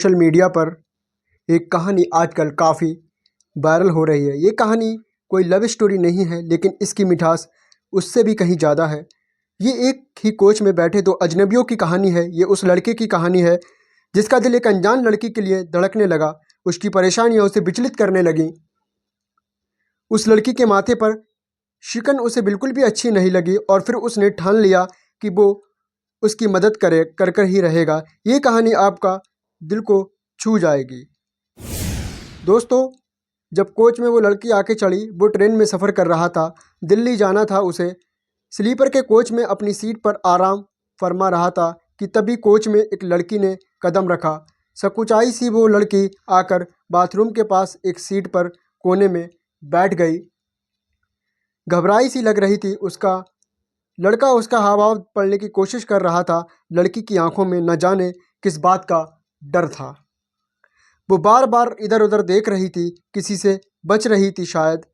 Social media पर एक कहानी आजकल काफ़ी वायरल हो रही है। ये कहानी कोई लव स्टोरी नहीं है, लेकिन इसकी मिठास उससे भी कहीं ज़्यादा है। ये एक ही कोच में बैठे दो अजनबियों की कहानी है। ये उस लड़के की कहानी है जिसका दिल एक अनजान लड़की के लिए धड़कने लगा। उसकी परेशानियाँ उसे विचलित करने लगीं। उस लड़की के माथे पर शिकन उसे बिल्कुल भी अच्छी नहीं लगी और फिर उसने ठान लिया कि वो उसकी मदद कर कर ही रहेगा। ये कहानी आपका दिल को छू जाएगी। दोस्तों, जब कोच में वो लड़की आके चढ़ी, वो ट्रेन में सफ़र कर रहा था, दिल्ली जाना था उसे। स्लीपर के कोच में अपनी सीट पर आराम फरमा रहा था कि तभी कोच में एक लड़की ने कदम रखा। सकुचाई सी वो लड़की आकर बाथरूम के पास एक सीट पर कोने में बैठ गई। घबराई सी लग रही थी उसका। लड़का उसका हाव भाव पढ़ने की कोशिश कर रहा था। लड़की की आंखों में न जाने किस बात का डर था। वो बार बार इधर उधर देख रही थी, किसी से बच रही थी शायद।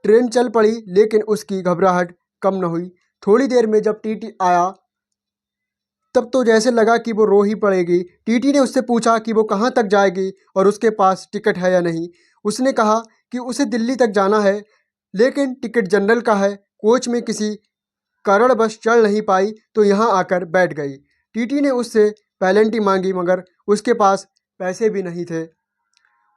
ट्रेन चल पड़ी, लेकिन उसकी घबराहट कम न हुई। थोड़ी देर में जब टीटी आया, तब तो जैसे लगा कि वो रो ही पड़ेगी। टीटी ने उससे पूछा कि वो कहाँ तक जाएगी और उसके पास टिकट है या नहीं। उसने कहा कि उसे दिल्ली तक जाना है, लेकिन टिकट जनरल का है। कोच में किसी कारणवश चढ़ नहीं पाई तो यहाँ आकर बैठ गई। टीटी ने उससे पैलेंटी मांगी, मगर उसके पास पैसे भी नहीं थे।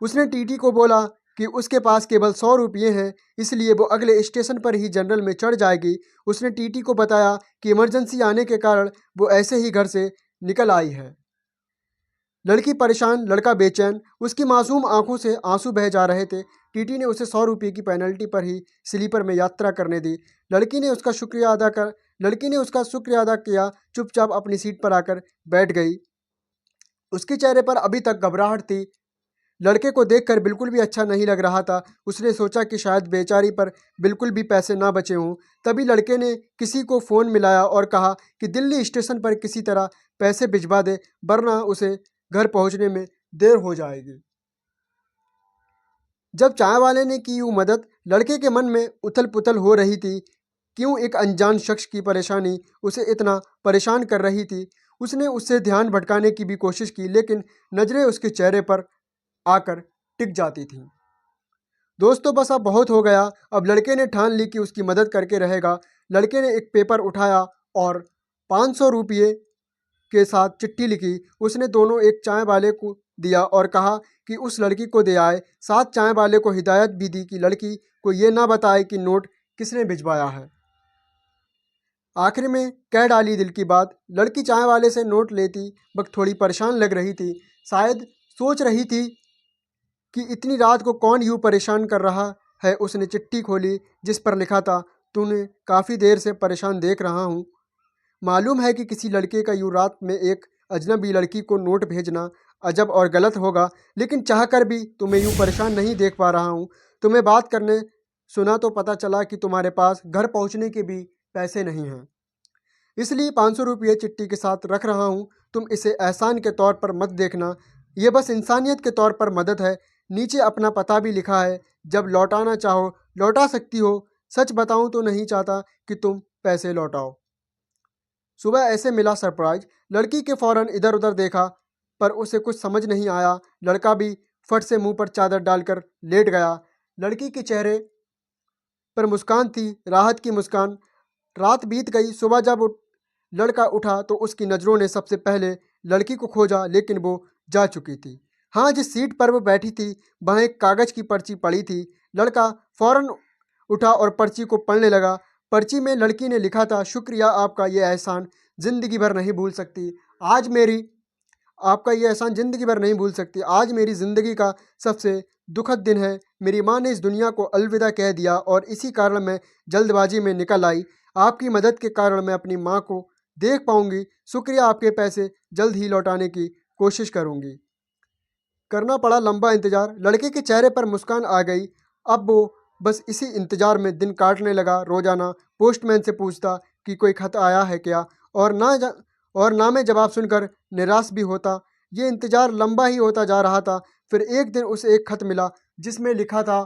उसने टीटी को बोला कि उसके पास केवल 100 रुपये हैं, इसलिए वो अगले स्टेशन पर ही जनरल में चढ़ जाएगी। उसने टीटी को बताया कि इमरजेंसी आने के कारण वो ऐसे ही घर से निकल आई है। लड़की परेशान, लड़का बेचैन। उसकी मासूम आंखों से आंसू बह जा रहे थे। टीटी ने उसे 100 रुपये की पेनल्टी पर ही स्लीपर में यात्रा करने दी। लड़की ने उसका शुक्रिया अदा किया, चुपचाप अपनी सीट पर आकर बैठ गई। उसके चेहरे पर अभी तक घबराहट थी। लड़के को देखकर बिल्कुल भी अच्छा नहीं लग रहा था। उसने सोचा कि शायद बेचारी पर बिल्कुल भी पैसे ना बचे हों। तभी लड़के ने किसी को फ़ोन मिलाया और कहा कि दिल्ली स्टेशन पर किसी तरह पैसे भिजवा दे, वरना उसे घर पहुंचने में देर हो जाएगी। जब चाय वाले ने की वो मदद, लड़के के मन में उथल पुथल हो रही थी। क्यों एक अनजान शख्स की परेशानी उसे इतना परेशान कर रही थी। उसने उससे ध्यान भटकाने की भी कोशिश की, लेकिन नज़रें उसके चेहरे पर आकर टिक जाती थीं। दोस्तों, बस अब बहुत हो गया। अब लड़के ने ठान ली कि उसकी मदद करके रहेगा। लड़के ने एक पेपर उठाया और 500 रुपये के साथ चिट्ठी लिखी। उसने दोनों एक चाय वाले को दिया और कहा कि उस लड़की को दे आए। साथ चाय वाले को हिदायत भी दी कि लड़की को ये ना बताए कि नोट किसने भिजवाया है। आखिर में कह डाली दिल की बात। लड़की चाय वाले से नोट लेती वक्त थोड़ी परेशान लग रही थी। शायद सोच रही थी कि इतनी रात को कौन यूँ परेशान कर रहा है। उसने चिट्ठी खोली, जिस पर लिखा था, तूने काफ़ी देर से परेशान देख रहा हूँ। मालूम है कि किसी लड़के का यूँ रात में एक अजनबी लड़की को नोट भेजना अजब और गलत होगा, लेकिन चाहकर भी तुम्हें यूँ परेशान नहीं देख पा रहा हूँ। तुम्हें बात करने सुना तो पता चला कि तुम्हारे पास घर पहुँचने के भी पैसे नहीं हैं, इसलिए 500 रुपये चिट्ठी के साथ रख रहा हूँ। तुम इसे एहसान के तौर पर मत देखना, ये बस इंसानियत के तौर पर मदद है। नीचे अपना पता भी लिखा है, जब लौटाना चाहो लौटा सकती हो। सच बताऊँ तो नहीं चाहता कि तुम पैसे लौटाओ। सुबह ऐसे मिला सरप्राइज। लड़की के फौरन इधर उधर देखा, पर उसे कुछ समझ नहीं आया। लड़का भी फट से मुंह पर चादर डालकर लेट गया। लड़की के चेहरे पर मुस्कान थी, राहत की मुस्कान। रात बीत गई। सुबह जब लड़का उठा तो उसकी नज़रों ने सबसे पहले लड़की को खोजा, लेकिन वो जा चुकी थी। हाँ, जिस सीट पर वो बैठी थी वहाँ एक कागज़ की पर्ची पड़ी थी। लड़का फौरन उठा और पर्ची को पढ़ने लगा। पर्ची में लड़की ने लिखा था, शुक्रिया, आपका ये एहसान ज़िंदगी भर नहीं भूल सकती। आज मेरी आपका ये एहसान ज़िंदगी भर नहीं भूल सकती। आज मेरी ज़िंदगी का सबसे दुखद दिन है। मेरी माँ ने इस दुनिया को अलविदा कह दिया और इसी कारण मैं जल्दबाजी में निकल आई। आपकी मदद के कारण मैं अपनी माँ को देख पाऊंगी। शुक्रिया, आपके पैसे जल्द ही लौटाने की कोशिश करूंगी। करना पड़ा लंबा इंतज़ार। लड़के के चेहरे पर मुस्कान आ गई। अब वो बस इसी इंतज़ार में दिन काटने लगा। रोज़ाना पोस्टमैन से पूछता कि कोई खत आया है क्या, और ना में जवाब सुनकर निराश भी होता। ये इंतज़ार लंबा ही होता जा रहा था। फिर एक दिन उसे एक खत मिला, जिसमें लिखा था,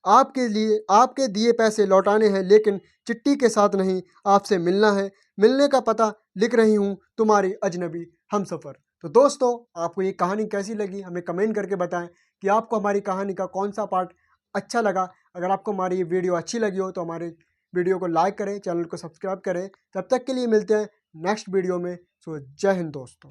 आपके लिए आपके दिए पैसे लौटाने हैं, लेकिन चिट्ठी के साथ नहीं, आपसे मिलना है। मिलने का पता लिख रही हूँ, तुम्हारी अजनबी हमसफ़र। तो दोस्तों, आपको ये कहानी कैसी लगी हमें कमेंट करके बताएं कि आपको हमारी कहानी का कौन सा पार्ट अच्छा लगा। अगर आपको हमारी ये वीडियो अच्छी लगी हो तो हमारे वीडियो को लाइक करें, चैनल को सब्सक्राइब करें। तब तक के लिए मिलते हैं नेक्स्ट वीडियो में। सो जय हिंद दोस्तों।